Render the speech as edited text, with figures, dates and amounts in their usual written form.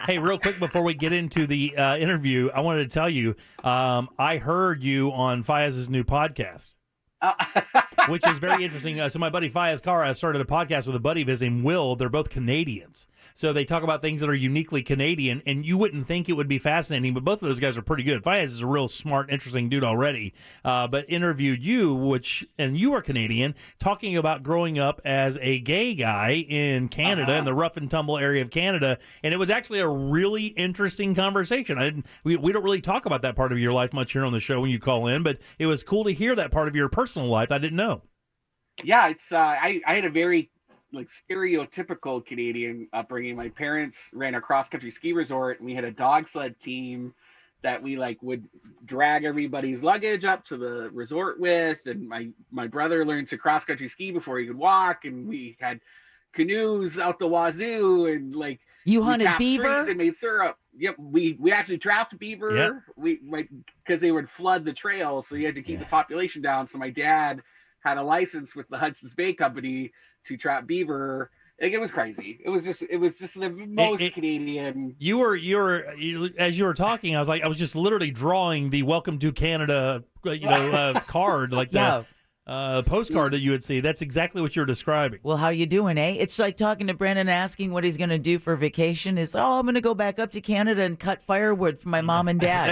Hey, real quick before we get into the interview, I wanted to tell you, I heard you on Fayez's new podcast. Uh, Which is very interesting. So my buddy Fayez Kara started a podcast with a buddy of his named Will. They're both Canadians. So they talk about things that are uniquely Canadian, and you wouldn't think it would be fascinating, but both of those guys are pretty good. Fayez is a real smart, interesting dude already, but interviewed you, and you are Canadian, talking about growing up as a gay guy in Canada, in the rough and tumble area of Canada, and it was actually a really interesting conversation. We don't really talk about that part of your life much here on the show when you call in, but it was cool to hear that part of your personal life I didn't know. Yeah, it's I had a very stereotypical Canadian upbringing. My parents ran a cross-country ski resort, and we had a dog sled team that we would drag everybody's luggage up to the resort with. And my brother learned to cross-country ski before he could walk, and we had canoes out the wazoo, and you hunted beaver trees and made syrup. Yep, we actually trapped beaver. Yep. We because they would flood the trail, so you had to keep the population down. So my dad had a license with the Hudson's Bay Company to trap beaver. It was crazy. It was just the most Canadian. You were as you were talking, I was just literally drawing the "Welcome to Canada," card, the postcard that you would see. That's exactly what you're describing. Well, how you doing, eh? It's like talking to Brendan, asking what he's going to do for vacation. I'm going to go back up to Canada and cut firewood for my mom and dad.